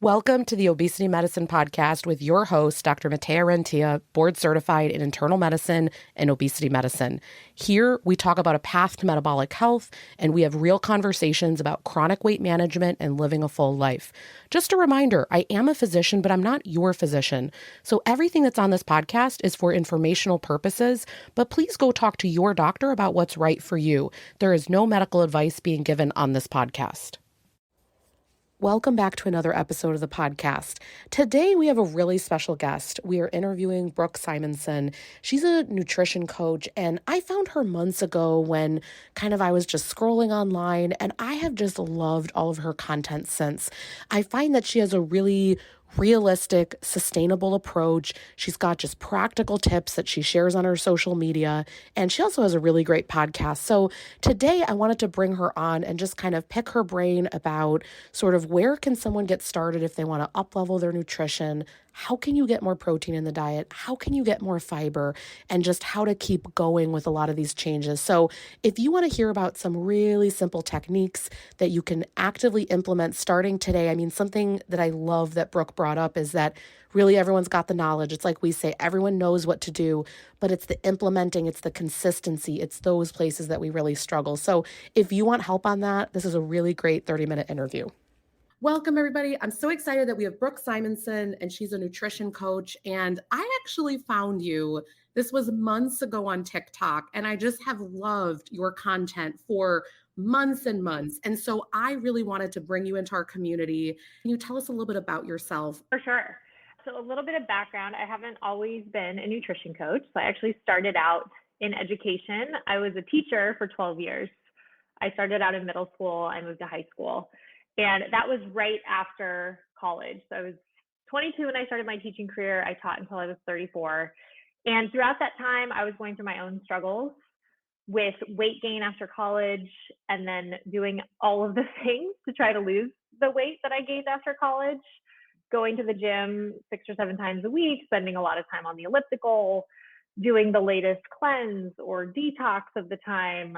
Welcome to the Obesity Medicine Podcast with your host, Dr. Rentea, board certified in internal medicine and obesity medicine. Here, we talk about a path to metabolic health, and we have real conversations about chronic weight management and living a full life. Just a reminder, I am a physician, but I'm not your physician. So everything that's on this podcast is for informational purposes, but please go talk to your doctor about what's right for you. There is no medical advice being given on this podcast. Welcome back to another episode of the podcast. Today, we have a really special guest. We are interviewing Brooke Simonson. She's a nutrition coach, and I found her months ago when I was just scrolling online, and I have just loved all of her content since. I find that she has a really realistic, sustainable approach. She's got just practical tips that she shares on her social media, and she also has a really great podcast. So today I wanted to bring her on and just kind of pick her brain about sort of where can someone get started if they want to up-level their nutrition, how can you get more protein in the diet, how can you get more fiber, and just how to keep going with a lot of these changes. So if you want to hear about some really simple techniques that you can actively implement starting today, something that I love that Brooke brought up is that really everyone's got the knowledge. It's like we say, everyone knows what to do, but it's the implementing, it's the consistency, it's those places that we really struggle. So if you want help on that, this is a really great 30-minute interview. Welcome, everybody. I'm so excited that we have Brooke Simonson, and she's a nutrition coach. And I actually found you, this was months ago on TikTok, and I just have loved your content for months and months. And so I really wanted to bring you into our community. Can you tell us a little bit about yourself? For sure. So a little bit of background, I haven't always been a nutrition coach. So I actually started out in education. I was a teacher for 12 years. I started out in middle school. I moved to high school. And that was right after college. So I was 22 when I started my teaching career. I taught until I was 34. And throughout that time, I was going through my own struggles with weight gain after college and then doing all of the things to try to lose the weight that I gained after college, going to the gym 6 or 7 times a week, spending a lot of time on the elliptical, doing the latest cleanse or detox of the time,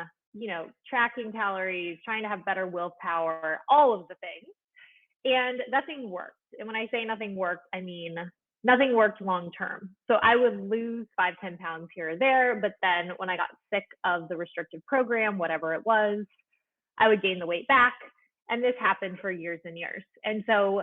tracking calories, trying to have better willpower, all of the things. And nothing worked. And when I say nothing worked, I mean nothing worked long term. So I would lose 5-10 pounds here or there, but then when I got sick of the restrictive program, whatever it was, I would gain the weight back. And this happened for years and years. And so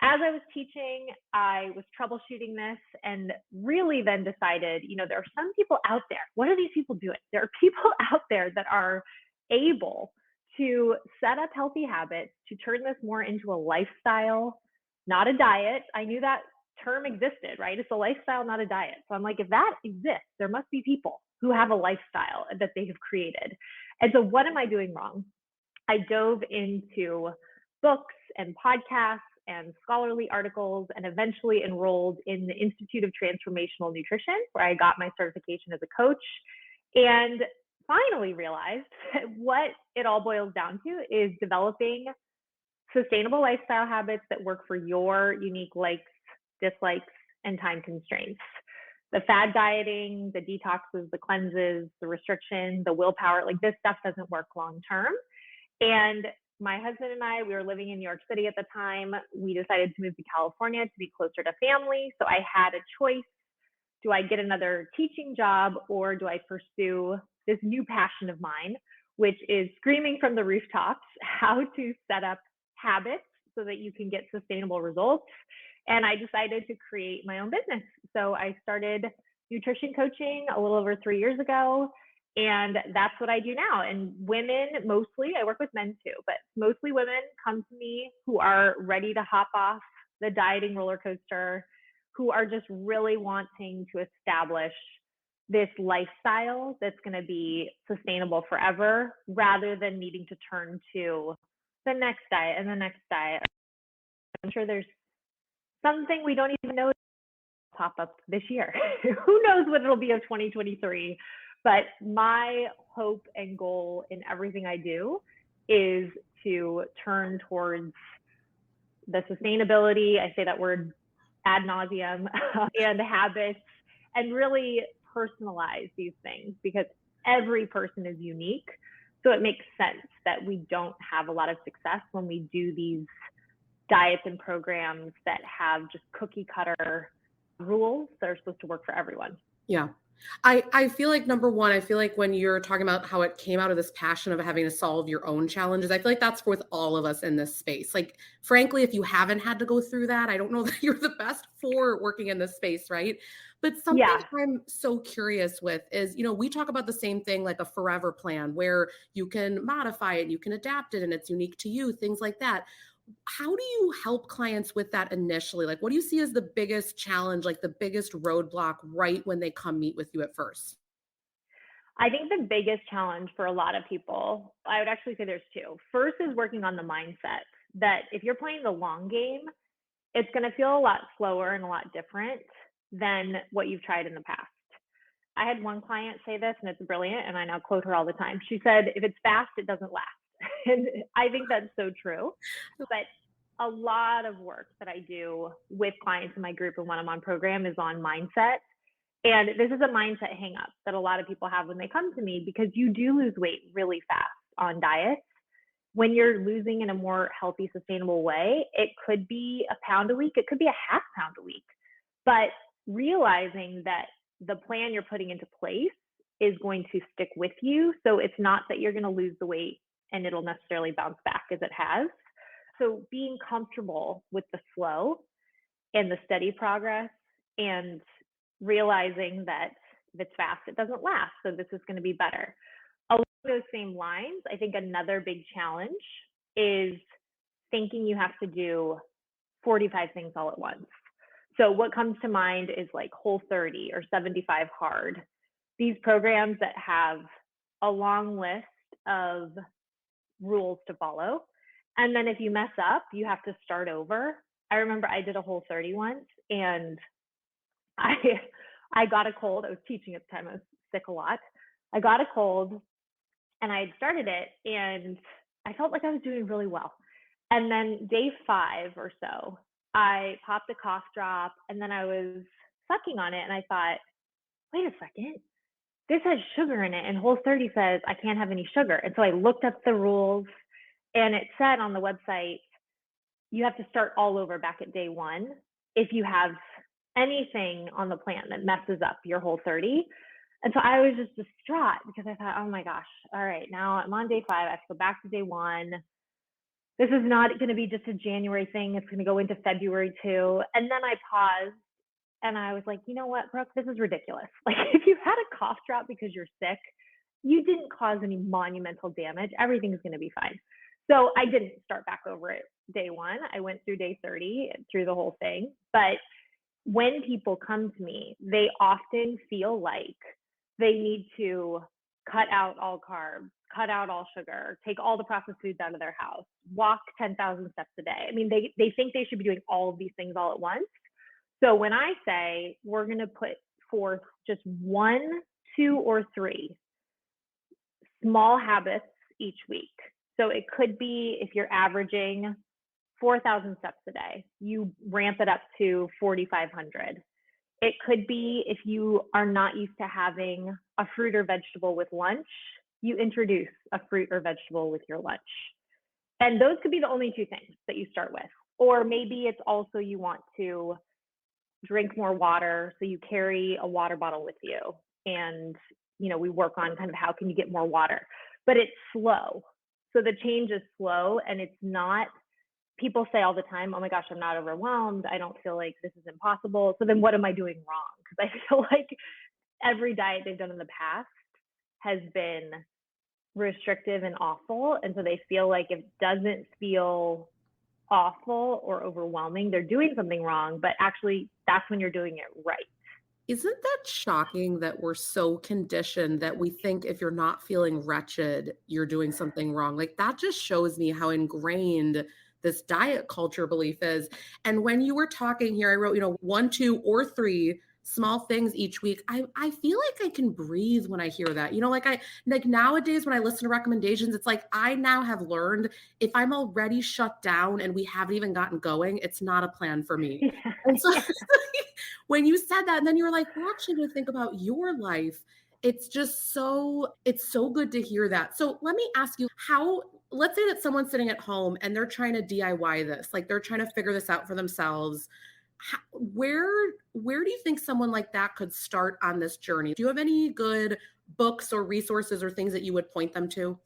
as I was teaching, I was troubleshooting this and really then decided, there are some people out there. What are these people doing? There are people out there that are able to set up healthy habits, to turn this more into a lifestyle, not a diet. I knew that term existed, right? It's a lifestyle, not a diet. So I'm like, if that exists, there must be people who have a lifestyle that they have created. And so what am I doing wrong? I dove into books and podcasts and scholarly articles and eventually enrolled in the Institute of Transformational Nutrition, where I got my certification as a coach, and finally realized that what it all boils down to is developing sustainable lifestyle habits that work for your unique likes, dislikes, and time constraints. The fad dieting, the detoxes, the cleanses, the restriction, the willpower, like this stuff doesn't work long term. And my husband and I, we were living in New York City at the time. We decided to move to California to be closer to family. So I had a choice. Do I get another teaching job or do I pursue this new passion of mine, which is screaming from the rooftops how to set up habits so that you can get sustainable results? And I decided to create my own business. So I started nutrition coaching a little over 3 years ago. And that's what I do now. And women, mostly, I work with men too, but mostly women come to me who are ready to hop off the dieting roller coaster, who are just really wanting to establish this lifestyle that's going to be sustainable forever, rather than needing to turn to the next diet and the next diet. I'm sure there's something we don't even know pop up this year. Who knows what it'll be of 2023? But my hope and goal in everything I do is to turn towards the sustainability, I say that word ad nauseum, and habits, and really personalize these things, because every person is unique. So it makes sense that we don't have a lot of success when we do these diets and programs that have just cookie cutter rules that are supposed to work for everyone. Yeah. I feel like number one, I feel like when you're talking about how it came out of this passion of having to solve your own challenges, I feel like that's with all of us in this space. Like, frankly, if you haven't had to go through that, I don't know that you're the best for working in this space, right? But something Yeah. I'm so curious with is, we talk about the same thing like a forever plan where you can modify it, you can adapt it, and it's unique to you, things like that. How do you help clients with that initially? Like, what do you see as the biggest challenge, like the biggest roadblock right when they come meet with you at first? I think the biggest challenge for a lot of people, I would actually say there's two. First is working on the mindset that if you're playing the long game, it's going to feel a lot slower and a lot different than what you've tried in the past. I had one client say this, and it's brilliant, and I now quote her all the time. She said, if it's fast, it doesn't last. And I think that's so true. But a lot of work that I do with clients in my group and one-on-one program is on mindset. And this is a mindset hang up that a lot of people have when they come to me, because you do lose weight really fast on diets. When you're losing in a more healthy, sustainable way, it could be a pound a week, it could be a half pound a week. But realizing that the plan you're putting into place is going to stick with you. So it's not that you're going to lose the weight and it'll necessarily bounce back as it has. So being comfortable with the slow and the steady progress, and realizing that if it's fast, it doesn't last. So this is going to be better. Along those same lines, I think another big challenge is thinking you have to do 45 things all at once. So what comes to mind is like Whole30 or 75 Hard. These programs that have a long list of rules to follow. And then if you mess up, you have to start over. I remember I did a Whole30 once, and I got a cold. I was teaching at the time. I was sick a lot. I got a cold, and I had started it, and I felt like I was doing really well. And then day 5 or so, I popped a cough drop, and then I was sucking on it, and I thought, wait a second, this has sugar in it, and Whole30 says I can't have any sugar. And so I looked up the rules, and it said on the website, you have to start all over back at day 1 if you have anything on the plan that messes up your Whole30. And so I was just distraught because I thought, oh my gosh, all right, now I'm on day 5. I have to go back to day 1. This is not going to be just a January thing. It's going to go into February too. And then I paused and I was like, you know what, Brooke, this is ridiculous. Like, if you had a cough drop because you're sick, you didn't cause any monumental damage. Everything's going to be fine. So I didn't start back over at day 1. I went through day 30, through the whole thing. But when people come to me, they often feel like they need to cut out all carbs, cut out all sugar, take all the processed foods out of their house, walk 10,000 steps a day. I mean, they think they should be doing all of these things all at once. So when I say we're going to put forth just 1, 2, or 3 small habits each week. So it could be, if you're averaging 4,000 steps a day, you ramp it up to 4,500. It could be, if you are not used to having a fruit or vegetable with lunch, you introduce a fruit or vegetable with your lunch. And those could be the only 2 things that you start with. Or maybe it's also you want to drink more water, so you carry a water bottle with you. And, we work on kind of how can you get more water. But it's slow. So the change is slow, and it's not, people say all the time, oh my gosh, I'm not overwhelmed. I don't feel like this is impossible. So then what am I doing wrong? Because I feel like every diet they've done in the past has been restrictive and awful. And so they feel like if it doesn't feel awful or overwhelming, they're doing something wrong. But actually, that's when you're doing it right. Isn't that shocking that we're so conditioned that we think if you're not feeling wretched, you're doing something wrong? Like, that just shows me how ingrained this diet culture belief is. And when you were talking here, I wrote, 1, 2, or 3 small things each week. I feel like I can breathe when I hear that. Like nowadays when I listen to recommendations, it's like I now have learned if I'm already shut down and we haven't even gotten going, it's not a plan for me. Yeah. And so when you said that, and then you were like, well, actually, to think about your life, it's so good to hear that. So let me ask you, how, let's say that someone's sitting at home and they're trying to DIY this, like they're trying to figure this out for themselves. Where do you think someone like that could start on this journey? Do you have any good books or resources or things that you would point them to?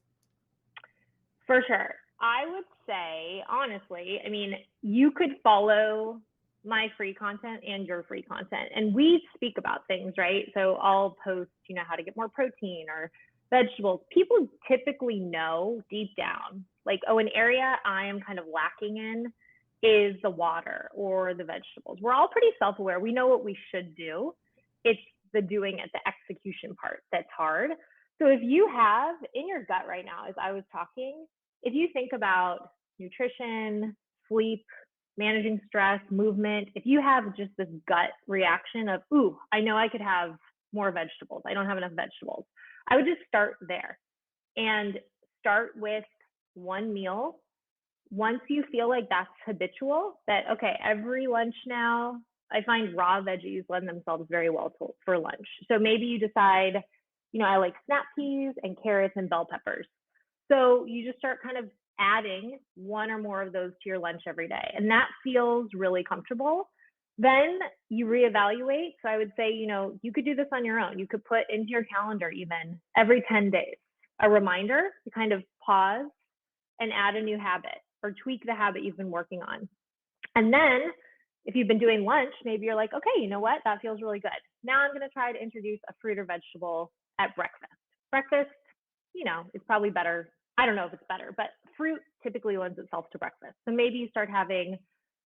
For sure. I would say, honestly, I mean, you could follow my free content and your free content, and we speak about things, right? So I'll post, how to get more protein or vegetables. People typically know deep down, like, oh, an area I am kind of lacking in is the water or the vegetables. We're all pretty self aware. We know what we should do. It's the doing it, the execution part that's hard. So if you have in your gut right now, as I was talking, if you think about nutrition, sleep, managing stress, movement, if you have just this gut reaction of, ooh, I know I could have more vegetables, I don't have enough vegetables, I would just start there and start with one meal. Once you feel like that's habitual, that, okay, every lunch now, I find raw veggies lend themselves very well for lunch. So maybe you decide, I like snap peas and carrots and bell peppers. So you just start kind of adding one or more of those to your lunch every day. And that feels really comfortable. Then you reevaluate. So I would say, you could do this on your own. You could put into your calendar even every 10 days, a reminder to kind of pause and add a new habit or tweak the habit you've been working on. And then if you've been doing lunch, maybe you're like, okay, you know what? That feels really good. Now I'm going to try to introduce a fruit or vegetable at breakfast. Breakfast, it's probably better. I don't know if it's better, but fruit typically lends itself to breakfast. So maybe you start having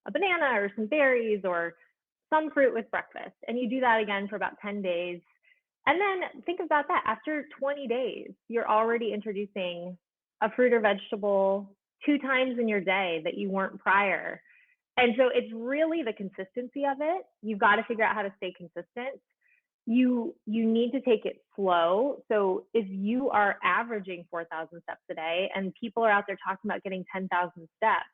a banana or some berries or some fruit with breakfast. And you do that again for about 10 days. And then think about that. After 20 days, you're already introducing a fruit or vegetable 2 times in your day that you weren't prior. And so it's really the consistency of it. You've got to figure out how to stay consistent. You need to take it slow. So if you are averaging 4,000 steps a day and people are out there talking about getting 10,000 steps,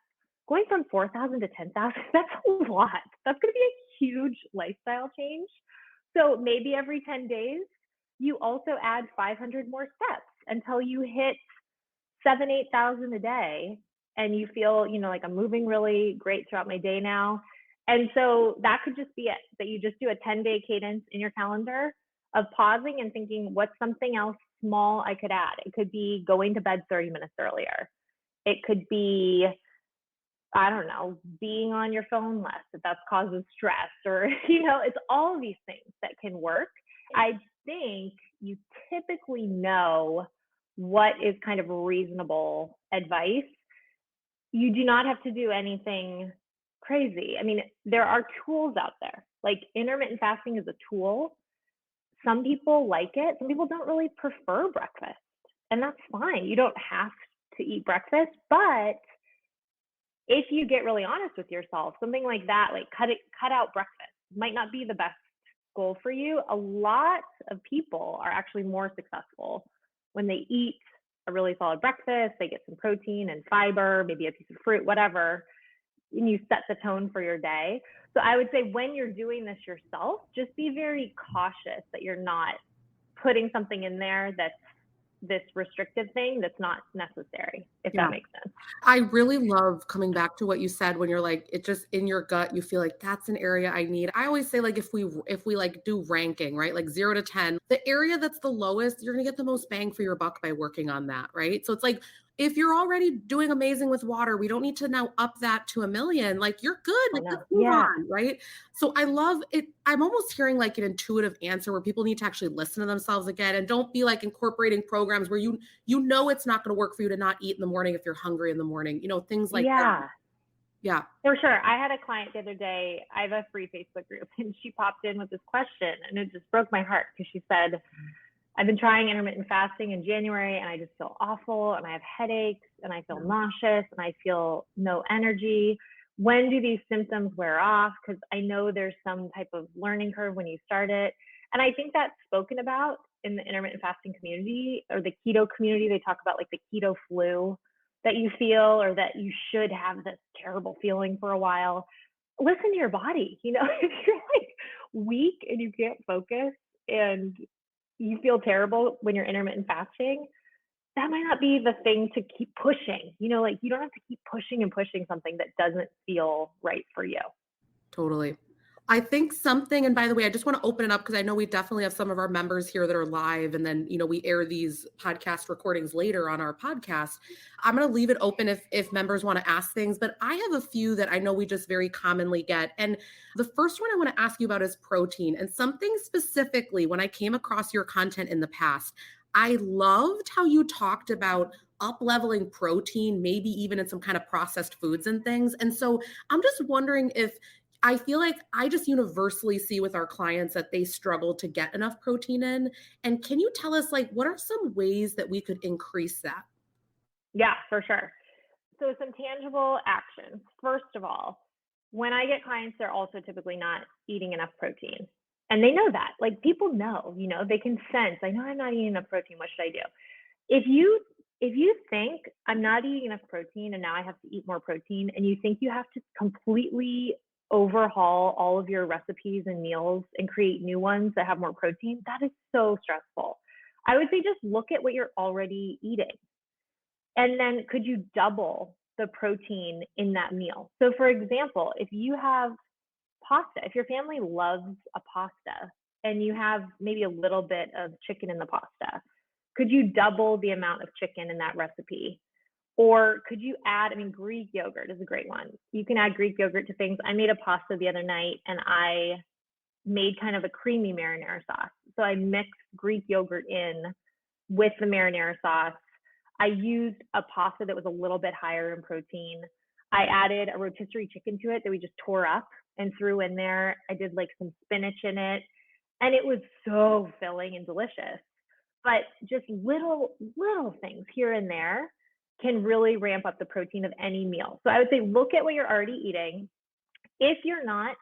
going from 4,000 to 10,000, that's a lot. That's going to be a huge lifestyle change. So maybe every 10 days, you also add 500 more steps until you hit 7,000, 8,000 a day. And you feel, like I'm moving really great throughout my day now. And so that could just be it, that you just do a 10-day cadence in your calendar of pausing and thinking, what's something else small I could add? It could be going to bed 30 minutes earlier. It could be, I don't know, being on your phone less if that causes stress, or, it's all of these things that can work. I think you typically know what is kind of reasonable advice. You do not have to do anything crazy. I mean, there are tools out there. Like intermittent fasting is a tool. Some people like it. Some people don't really prefer breakfast. And that's fine. You don't have to eat breakfast. But if you get really honest with yourself, something like that, like cut out breakfast, might not be the best goal for you. A lot of people are actually more successful when they eat a really solid breakfast, they get some protein and fiber, maybe a piece of fruit, whatever, and you set the tone for your day. So I would say when you're doing this yourself, just be very cautious that you're not putting something in there that's this restrictive thing that's not necessary, if that makes sense. I really love coming back to what you said when you're like, it just in your gut, you feel like that's an area I need. I always say, like, if we like do ranking, right? Like 0 to 10, the area that's the lowest, you're going to get the most bang for your buck by working on that, right? So it's like, if you're already doing amazing with water, we don't need to now up that to 1,000,000. Like you're good. Like, let's move on, right? So I love it. I'm almost hearing like an intuitive answer where people need to actually listen to themselves again and don't be like incorporating programs where you know it's not going to work for you to not eat in the morning if you're hungry in the morning, things like that. Yeah. For sure. I had a client the other day. I have a free Facebook group, and she popped in with this question, and it just broke my heart because she said, I've been trying intermittent fasting in January and I just feel awful and I have headaches and I feel nauseous and I feel no energy. When do these symptoms wear off? Because I know there's some type of learning curve when you start it. And I think that's spoken about in the intermittent fasting community or the keto community. They talk about like the keto flu that you feel, or that you should have this terrible feeling for a while. Listen to your body. If you're like weak and you can't focus and you feel terrible when you're intermittent fasting, that might not be the thing to keep pushing. Like you don't have to keep pushing and pushing something that doesn't feel right for you. Totally. I think something, and by the way, I just want to open it up because I know we definitely have some of our members here that are live, and then, we air these podcast recordings later on our podcast. I'm going to leave it open if members want to ask things, but I have a few that I know we just very commonly get. And the first one I want to ask you about is protein, and something specifically when I came across your content in the past, I loved how you talked about up leveling protein, maybe even in some kind of processed foods and things. And so I'm just wondering if I feel like I just universally see with our clients that they struggle to get enough protein in. And can you tell us, like, what are some ways that we could increase that? Yeah, for sure. So some tangible actions. First of all, when I get clients, they're also typically not eating enough protein. And they know that. Like people know, they can sense, I know I'm not eating enough protein. What should I do? If you think I'm not eating enough protein and now I have to eat more protein, and you think you have to completely overhaul all of your recipes and meals and create new ones that have more protein, that is so stressful. I would say just look at what you're already eating. And then could you double the protein in that meal? So for example, if you have pasta, if your family loves a pasta and you have maybe a little bit of chicken in the pasta, could you double the amount of chicken in that recipe? Or could you add, Greek yogurt is a great one. You can add Greek yogurt to things. I made a pasta the other night and I made kind of a creamy marinara sauce. So I mixed Greek yogurt in with the marinara sauce. I used a pasta that was a little bit higher in protein. I added a rotisserie chicken to it that we just tore up and threw in there. I did like some spinach in it, and it was so filling and delicious. But just little things here and there can really ramp up the protein of any meal. So I would say look at what you're already eating. If you're not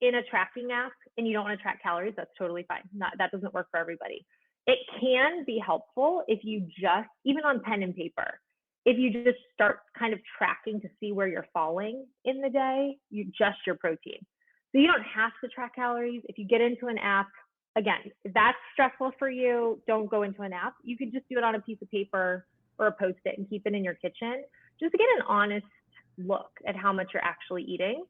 in a tracking app and you don't want to track calories, that's totally fine. That doesn't work for everybody. It can be helpful if you just, even on pen and paper, if you just start kind of tracking to see where you're falling in the day, you adjust your protein. So you don't have to track calories. If you get into an app, again, if that's stressful for you, don't go into an app. You could just do it on a piece of paper or a Post-it and keep it in your kitchen, just to get an honest look at how much you're actually eating.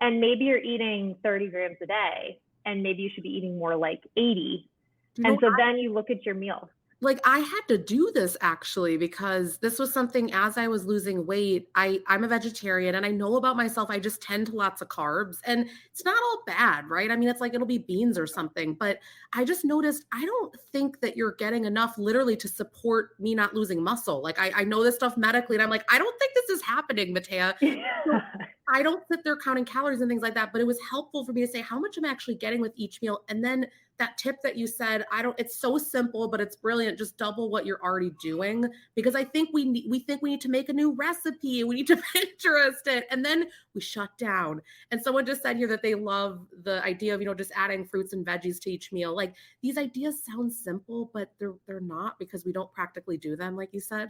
And maybe you're eating 30 grams a day, and maybe you should be eating more like 80. And so then you look at your meals. Like I had to do this actually because this was something as I was losing weight. I'm a vegetarian and I know about myself. I just tend to lots of carbs and it's not all bad, right? I mean, it's like it'll be beans or something, but I just noticed I don't think that you're getting enough literally to support me not losing muscle. Like I know this stuff medically and I'm like, I don't think this is happening, Matea. So I don't sit there counting calories and things like that, but it was helpful for me to say how much I'm actually getting with each meal. And then that tip that you said, it's so simple, but it's brilliant. Just double what you're already doing. Because I think we need to make a new recipe. We need to Pinterest it. And then we shut down. And someone just said here that they love the idea of, just adding fruits and veggies to each meal. Like these ideas sound simple, but they're not because we don't practically do them, like you said.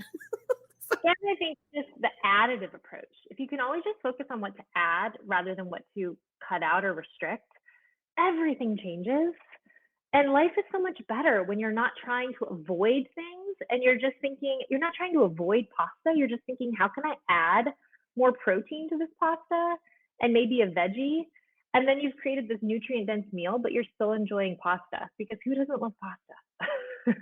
Yeah, I think just the additive approach. If you can always just focus on what to add rather than what to cut out or restrict, everything changes. And life is so much better when you're not trying to avoid things and you're just thinking, you're not trying to avoid pasta. You're just thinking, how can I add more protein to this pasta and maybe a veggie? And then you've created this nutrient dense meal, but you're still enjoying pasta because who doesn't love pasta?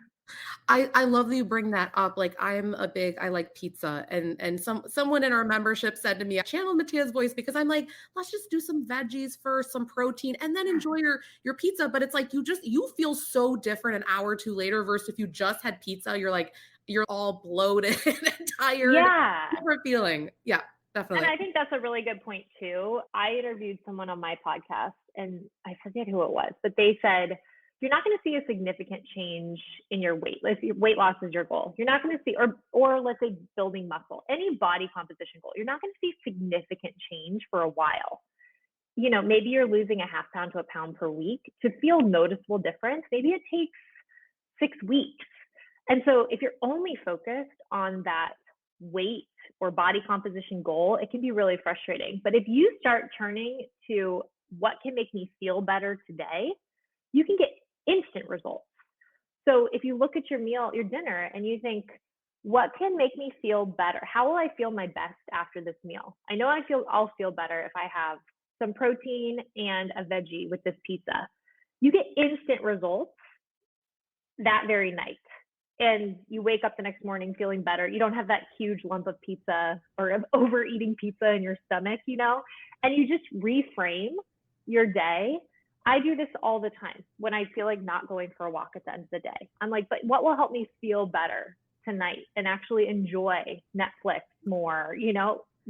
I love that you bring that up. Like I like pizza and someone in our membership said to me, channel Matea's voice because I'm like, let's just do some veggies first, some protein, and then enjoy your pizza. But it's like you feel so different an hour or two later versus if you just had pizza, you're all bloated and tired. Yeah. Different feeling. Yeah, definitely. And I think that's a really good point too. I interviewed someone on my podcast and I forget who it was, but they said, you're not going to see a significant change in your weight. If your weight loss is your goal, you're not going to see, or let's say building muscle, any body composition goal, you're not going to see significant change for a while. Maybe you're losing a half pound to a pound per week. To feel noticeable difference, maybe it takes 6 weeks. And so if you're only focused on that weight or body composition goal, it can be really frustrating. But if you start turning to what can make me feel better today, you can get instant results. So if you look at your meal, your dinner, and you think, what can make me feel better? How will I feel my best after this meal? I know I'll feel better if I have some protein and a veggie with this pizza. You get instant results that very night. And you wake up the next morning feeling better. You don't have that huge lump of pizza or of overeating pizza in your stomach, and you just reframe your day. I do this all the time when I feel like not going for a walk at the end of the day. I'm like, but what will help me feel better tonight and actually enjoy Netflix more?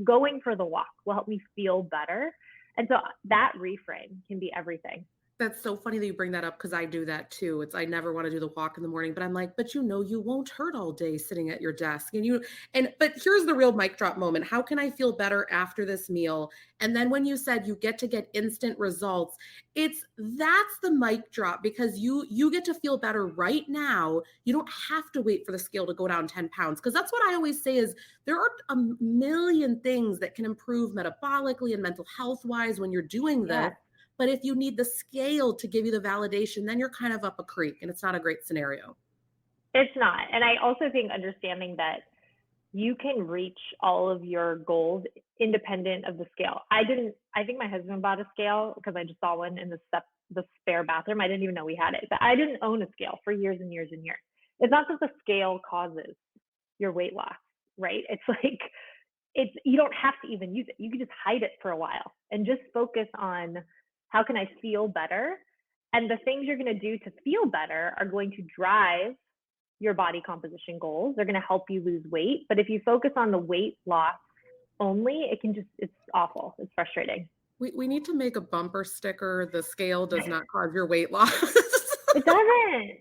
Going for the walk will help me feel better. And so that reframe can be everything. That's so funny that you bring that up because I do that too. I never want to do the walk in the morning, but I'm like, but you won't hurt all day sitting at your desk. But here's the real mic drop moment. How can I feel better after this meal? And then when you said you get instant results, that's the mic drop because you get to feel better right now. You don't have to wait for the scale to go down 10 pounds. Because that's what I always say is there are a million things that can improve metabolically and mental health wise when you're doing this. Yeah. But if you need the scale to give you the validation, then you're kind of up a creek and it's not a great scenario. It's not. And I also think understanding that you can reach all of your goals independent of the scale. I think my husband bought a scale because I just saw one in the spare bathroom. I didn't even know we had it, but I didn't own a scale for years and years and years. It's not that the scale causes your weight loss, right? It's like, you don't have to even use it. You can just hide it for a while and just focus on how can I feel better? And the things you're going to do to feel better are going to drive your body composition goals. They're going to help you lose weight. But if you focus on the weight loss only, it's awful. It's frustrating. We need to make a bumper sticker. The scale does not cause your weight loss. It doesn't.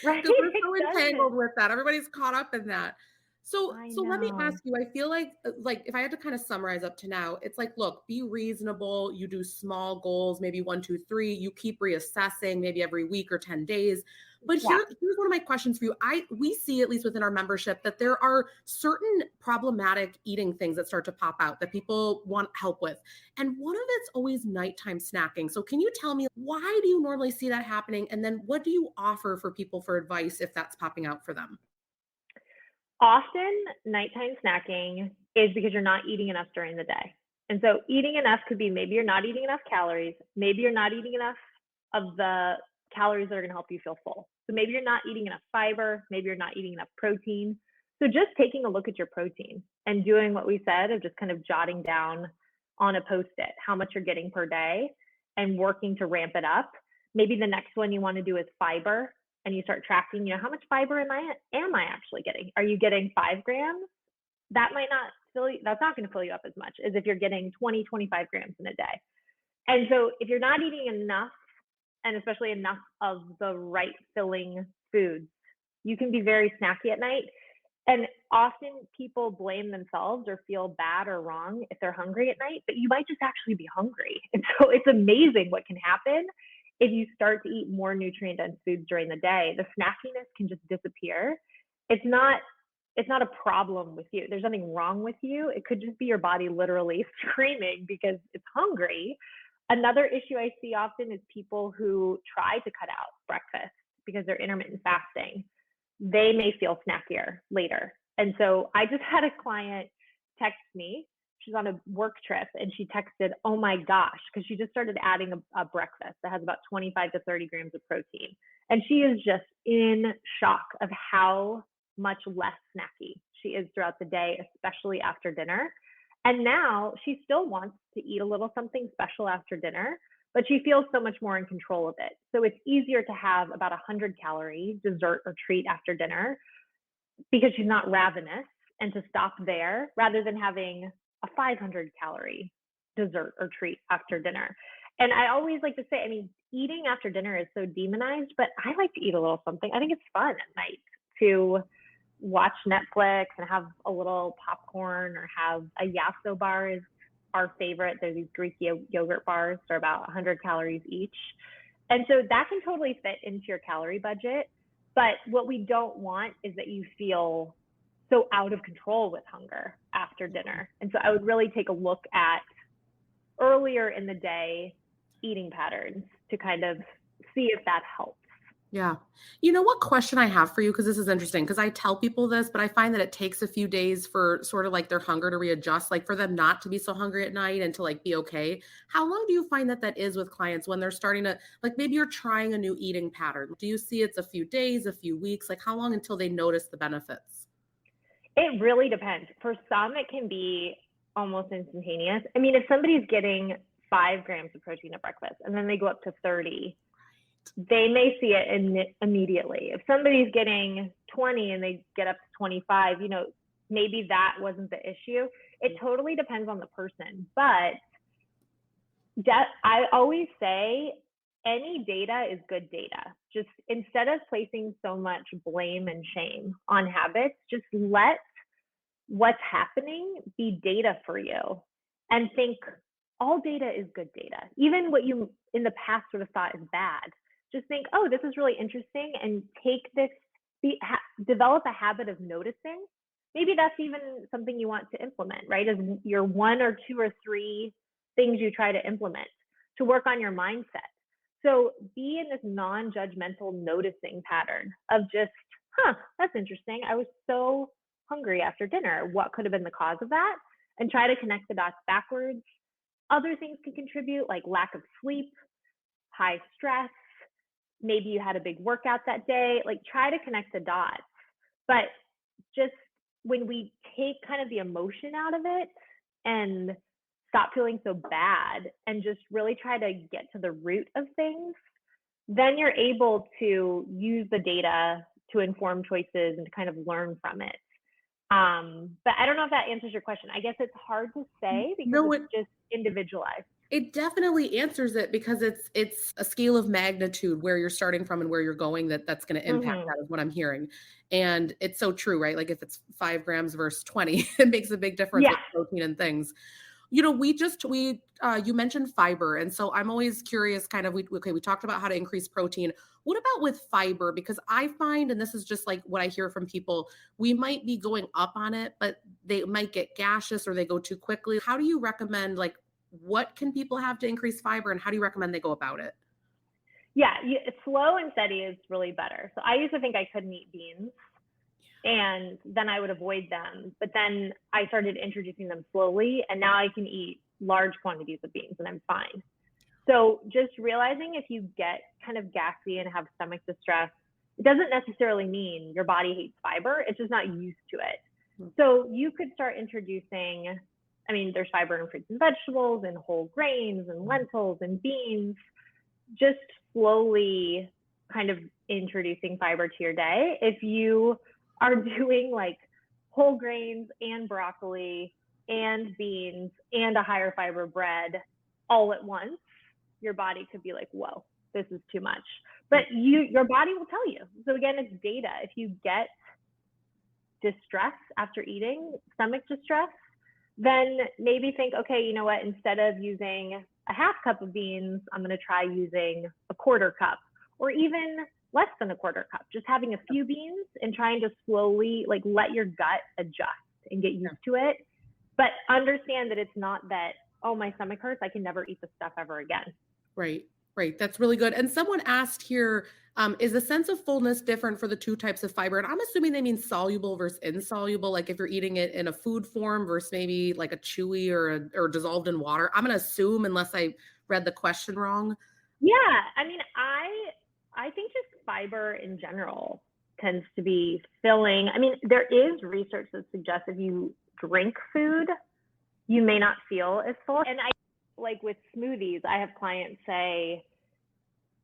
Right? Because we're so entangled with that. Everybody's caught up in that. So let me ask you, I feel like if I had to kind of summarize up to now, it's like, look, be reasonable. You do small goals, maybe 1, 2, 3. You keep reassessing maybe every week or 10 days. But here's one of my questions for you. We see, at least within our membership, that there are certain problematic eating things that start to pop out that people want help with. And one of it's always nighttime snacking. So can you tell me, why do you normally see that happening? And then what do you offer for people for advice if that's popping out for them? Often nighttime snacking is because you're not eating enough during the day. And so eating enough could be maybe you're not eating enough calories. Maybe you're not eating enough of the calories that are going to help you feel full. So maybe you're not eating enough fiber. Maybe you're not eating enough protein. So just taking a look at your protein and doing what we said of just kind of jotting down on a Post-it how much you're getting per day and working to ramp it up. Maybe the next one you want to do is fiber. And you start tracking, how much fiber am I actually getting? Are you getting 5 grams? That might not that's not going to fill you up as much as if you're getting 20, 25 grams in a day. And so if you're not eating enough, and especially enough of the right filling foods, you can be very snacky at night. And often people blame themselves or feel bad or wrong if they're hungry at night, but you might just actually be hungry. And so it's amazing what can happen if you start to eat more nutrient-dense foods during the day. The snackiness can just disappear. It's not a problem with you. There's nothing wrong with you. It could just be your body literally screaming because it's hungry. Another issue I see often is people who try to cut out breakfast because they're intermittent fasting. They may feel snackier later. And so I just had a client text me. She's on a work trip and she texted, oh my gosh, because she just started adding a breakfast that has about 25 to 30 grams of protein. And she is just in shock of how much less snacky she is throughout the day, especially after dinner. And now she still wants to eat a little something special after dinner, but she feels so much more in control of it. So it's easier to have about 100 calorie dessert or treat after dinner because she's not ravenous, and to stop there rather than having a 500 calorie dessert or treat after dinner. And I always like to say, eating after dinner is so demonized, but I like to eat a little something. I think it's fun at night to watch Netflix and have a little popcorn or have a yasso bar is our favorite. They're these Greek yogurt bars. They're about 100 calories each. And so that can totally fit into your calorie budget. But what we don't want is that you feel so out of control with hunger after dinner. And so I would really take a look at earlier in the day eating patterns to kind of see if that helps. Yeah. You know what question I have for you? Because this is interesting. Because I tell people this, but I find that it takes a few days for sort of like their hunger to readjust, like for them not to be so hungry at night and to like be okay. How long do you find that that is with clients when they're starting to, like maybe you're trying a new eating pattern? Do you see it's a few days, a few weeks? Like how long until they notice the benefits? It really depends. For some, it can be almost instantaneous. I mean, if somebody's getting 5 grams of protein at breakfast and then they go up to 30, they may see it immediately. If somebody's getting 20 and they get up to 25, maybe that wasn't the issue. It totally depends on the person. But I always say any data is good data. Just instead of placing so much blame and shame on habits, just let what's happening be data for you and think all data is good data. Even what you in the past sort of thought is bad, just think, oh, this is really interesting, and take this, develop a habit of noticing. Maybe that's even something you want to implement, right? As your 1 or 2 or 3 things you try to implement to work on your mindset. So be in this non-judgmental noticing pattern of just, that's interesting. I was so hungry after dinner. What could have been the cause of that? And try to connect the dots backwards. Other things can contribute, like lack of sleep, high stress. Maybe you had a big workout that day. Like try to connect the dots. But just when we take kind of the emotion out of it and stop feeling so bad and just really try to get to the root of things, then you're able to use the data to inform choices and to kind of learn from it. But I don't know if that answers your question. I guess it's hard to say because No, it's just individualized. it definitely answers it because it's a scale of magnitude where you're starting from and where you're going that's going to impact Mm-hmm. that is what I'm hearing. And it's so true, right? Like if it's 5 grams versus 20, it makes a big difference Yeah. with protein and things. You mentioned fiber. And so I'm always curious kind of, we talked about how to increase protein. What about with fiber? Because I find, and this is just like what I hear from people, we might be going up on it, but they might get gaseous or they go too quickly. How do you recommend, like, what can people have to increase fiber and how do you recommend they go about it? Yeah. Slow and steady is really better. So I used to think I couldn't eat beans and then I would avoid them. But then I started introducing them slowly and now I can eat large quantities of beans and I'm fine. So just realizing if you get kind of gassy and have stomach distress, it doesn't necessarily mean your body hates fiber. It's just not used to it. So you could start introducing, I mean, there's fiber in fruits and vegetables and whole grains and lentils and beans, just slowly kind of introducing fiber to your day. If you are doing like whole grains and broccoli and beans and a higher fiber bread all at once, your body could be like, whoa, this is too much. But your body will tell you. So again, it's data. If you get distress after eating, stomach distress, then maybe think, okay, you know what, instead of using a half cup of beans, I'm going to try using a quarter cup or even less than a quarter cup, just having a few beans and trying to slowly like let your gut adjust and get used to it. But understand that it's not that, oh, my stomach hurts, I can never eat this stuff ever again. Right, right. That's really good. And someone asked here, is the sense of fullness different for the two types of fiber? And I'm assuming they mean soluble versus insoluble, like if you're eating it in a food form versus maybe like a chewy or dissolved in water. I'm going to assume, unless I read the question wrong. Yeah, I mean, I think just fiber in general tends to be filling. I mean, there is research that suggests if you drink food, you may not feel as full. And I like with smoothies, I have clients say,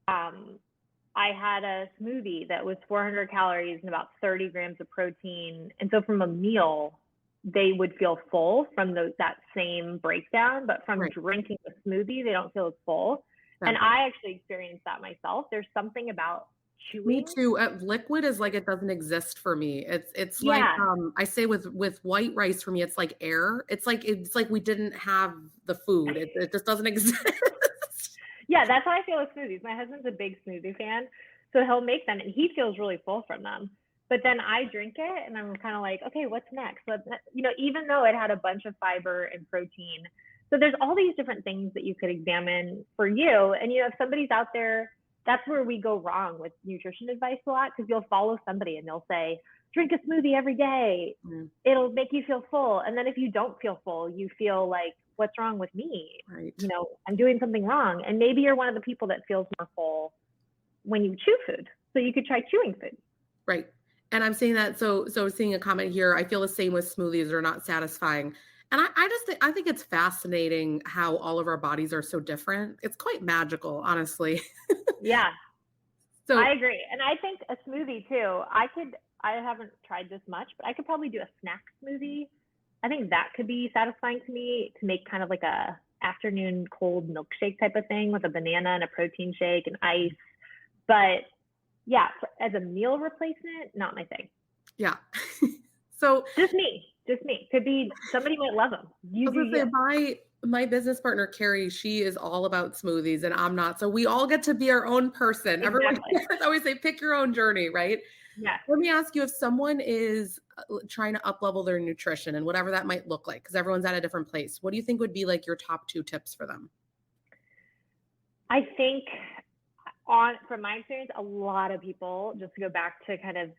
I had a smoothie that was 400 calories and about 30 grams of protein. And so from a meal, they would feel full from that same breakdown, but from Right. drinking a smoothie, they don't feel as full. Yeah. And I actually experienced that myself. There's something about Me chewing. too. Liquid is like it doesn't exist for me. It's like Yeah. I say with white rice for me, it's like air. It's like we didn't have the food. It just doesn't exist. Yeah, that's how I feel with smoothies. My husband's a big smoothie fan, so he'll make them and he feels really full from them. But then I drink it and I'm kind of like, okay, what's next? But, even though it had a bunch of fiber and protein. So there's all these different things that you could examine for you. And, if somebody's out there that's where we go wrong with nutrition advice a lot, because you'll follow somebody and they'll say, drink a smoothie every day. It'll make you feel full. And then if you don't feel full, you feel like, what's wrong with me? Right. I'm doing something wrong. And maybe you're one of the people that feels more full when you chew food. So you could try chewing food. Right. And I'm saying that, so seeing a comment here, I feel the same with smoothies, they're not satisfying. And I think it's fascinating how all of our bodies are so different. It's quite magical, honestly. Yeah. So I agree. And I think a smoothie too, I haven't tried this much, but I could probably do a snack smoothie. I think that could be satisfying to me, to make kind of like a afternoon cold milkshake type of thing with a banana and a protein shake and ice. But yeah, as a meal replacement, not my thing. Yeah. So just me. Could be, somebody might love them. I was gonna say, my business partner, Carrie, she is all about smoothies and I'm not. So we all get to be our own person. Exactly. Everyone, I always say, pick your own journey, right? Yeah. Let me ask you, if someone is trying to up-level their nutrition and whatever that might look like, because everyone's at a different place, what do you think would be like your top 2 tips for them? I think from my experience, a lot of people, just to go back to kind of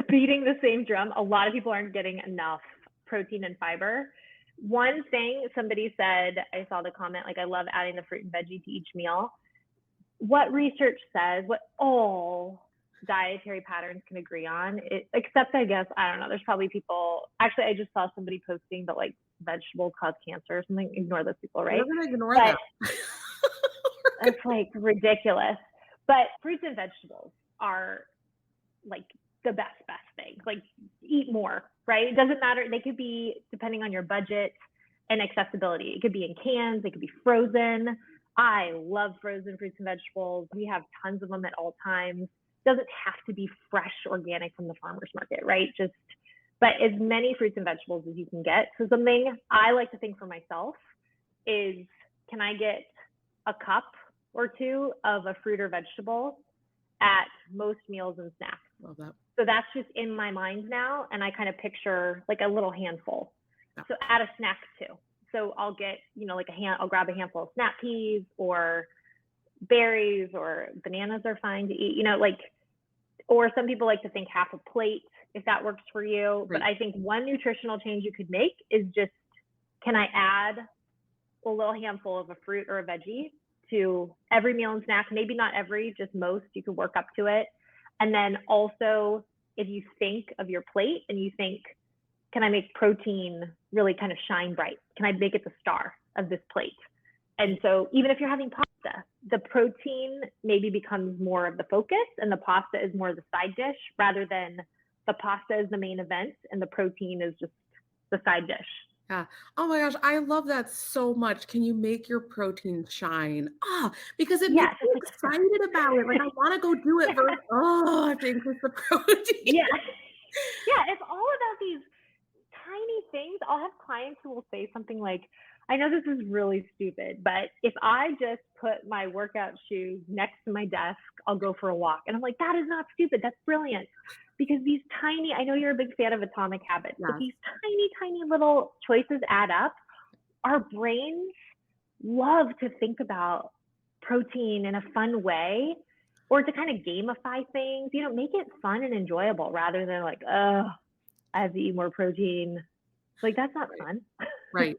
beating the same drum, a lot of people aren't getting enough protein and fiber. One thing somebody said, I saw the comment, like, I love adding the fruit and veggie to each meal. What research says, what all dietary patterns can agree on, except, I guess, I don't know, there's probably people, actually, I just saw somebody posting that like vegetables cause cancer or something. Ignore those people, right? We're gonna ignore that. It's like ridiculous. But fruits and vegetables are like the best thing. Like, eat more, right? It doesn't matter. They could be, depending on your budget and accessibility, it could be in cans, it could be frozen. I love frozen fruits and vegetables. We have tons of them at all times. Doesn't have to be fresh, organic from the farmer's market, right? But as many fruits and vegetables as you can get. So something I like to think for myself is, can I get a cup or 2 of a fruit or vegetable at most meals and snacks? Love that. So that's just in my mind now. And I kind of picture like a little handful. Yeah. So add a snack too. So I'll get, I'll grab a handful of snap peas or berries, or bananas are fine to eat, or some people like to think half a plate, if that works for you. Right. But I think one nutritional change you could make is just, can I add a little handful of a fruit or a veggie to every meal and snack? Maybe not every, just most. You could work up to it. And then also, if you think of your plate and you think, can I make protein really kind of shine bright? Can I make it the star of this plate? And so even if you're having pasta, the protein maybe becomes more of the focus and the pasta is more of the side dish, rather than the pasta is the main event and the protein is just the side dish. Yeah. Oh my gosh, I love that so much. Can you make your protein shine? Because it makes me excited about it. Like, I want to go do it first. I have to increase the protein. Yeah. Yeah, it's all about these tiny things. I'll have clients who will say something like, I know this is really stupid, but if I just put my workout shoes next to my desk, I'll go for a walk. And I'm like, that is not stupid. That's brilliant. Because these tiny, I know you're a big fan of Atomic Habits, but these tiny little choices add up. Our brains love to think about protein in a fun way, or to kind of gamify things, make it fun and enjoyable, rather than like, I have to eat more protein. Like, that's not fun. Right.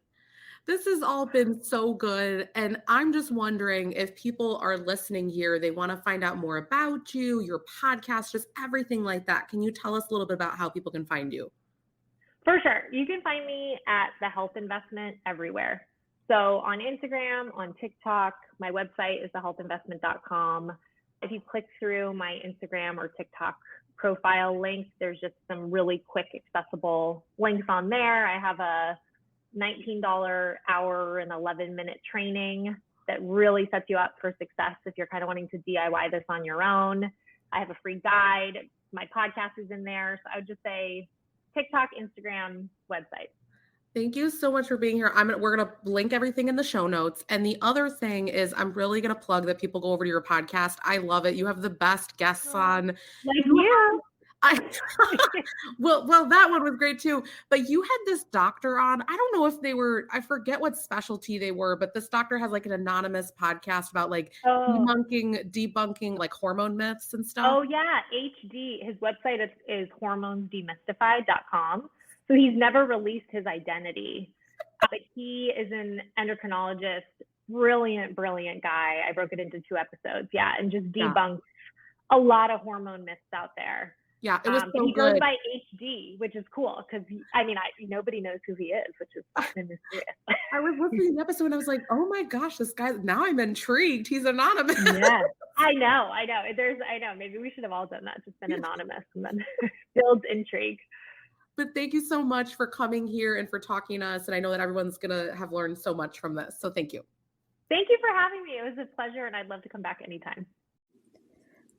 This has all been so good. And I'm just wondering, if people are listening here, they want to find out more about you, your podcast, just everything like that. Can you tell us a little bit about how people can find you? For sure. You can find me at The Health Investment everywhere. So on Instagram, on TikTok, my website is thehealthinvestment.com. If you click through my Instagram or TikTok profile link, there's just some really quick, accessible links on there. I have a $19 hour and 11-minute training that really sets you up for success if you're kind of wanting to DIY this on your own. I have a free guide. My podcast is in there. So I would just say TikTok, Instagram, website. Thank you so much for being here. We're going to link everything in the show notes. And the other thing is, I'm really going to plug that people go over to your podcast. I love it. You have the best guests on. Thank you. I well, that one was great too. But you had this doctor on. I don't know if they were, I forget what specialty they were, but this doctor has like an anonymous podcast about like Oh, debunking like hormone myths and stuff. oh yeah, HD. His website is hormonesdemystified.com. So he's never released his identity, but he is an endocrinologist, brilliant, brilliant guy. I broke it into 2 episodes, yeah, and just debunked a lot of hormone myths out there. Yeah, it was so he good. goes by HD, which is cool because nobody knows who he is, which is fun and mysterious. I was listening to the episode and I was like, oh my gosh, this guy, now I'm intrigued. He's anonymous. Yeah, I know. I know. Maybe we should have all done that, just been anonymous and then builds intrigue. But thank you so much for coming here and for talking to us. And I know that everyone's going to have learned so much from this. So thank you. Thank you for having me. It was a pleasure and I'd love to come back anytime.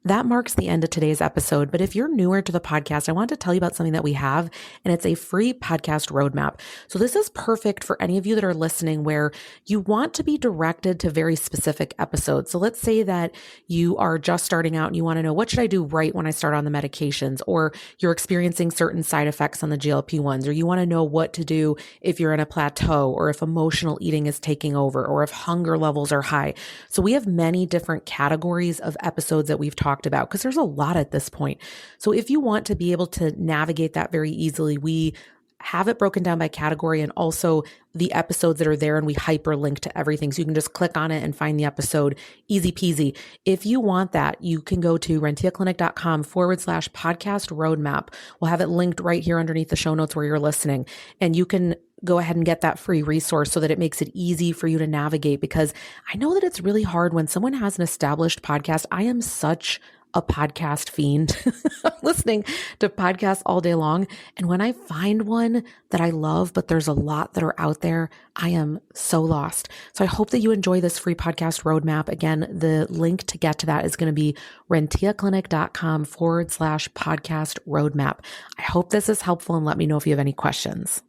That marks the end of today's episode. But if you're newer to the podcast, I want to tell you about something that we have, and it's a free podcast roadmap. So this is perfect for any of you that are listening where you want to be directed to very specific episodes. So let's say that you are just starting out and you want to know, what should I do right when I start on the medications? Or you're experiencing certain side effects on the GLP-1s, or you want to know what to do if you're in a plateau, or if emotional eating is taking over, or if hunger levels are high. So we have many different categories of episodes that we've talked about, because there's a lot at this point. So if you want to be able to navigate that very easily, we have it broken down by category and also the episodes that are there, and we hyperlink to everything. So you can just click on it and find the episode, easy peasy. If you want that, you can go to renteaclinic.com/podcast roadmap. We'll have it linked right here underneath the show notes where you're listening. And you can go ahead and get that free resource so that it makes it easy for you to navigate, because I know that it's really hard when someone has an established podcast. I am such a podcast fiend, listening to podcasts all day long. And when I find one that I love, but there's a lot that are out there, I am so lost. So I hope that you enjoy this free podcast roadmap. Again, the link to get to that is going to be renteaclinic.com/podcast roadmap. I hope this is helpful, and let me know if you have any questions.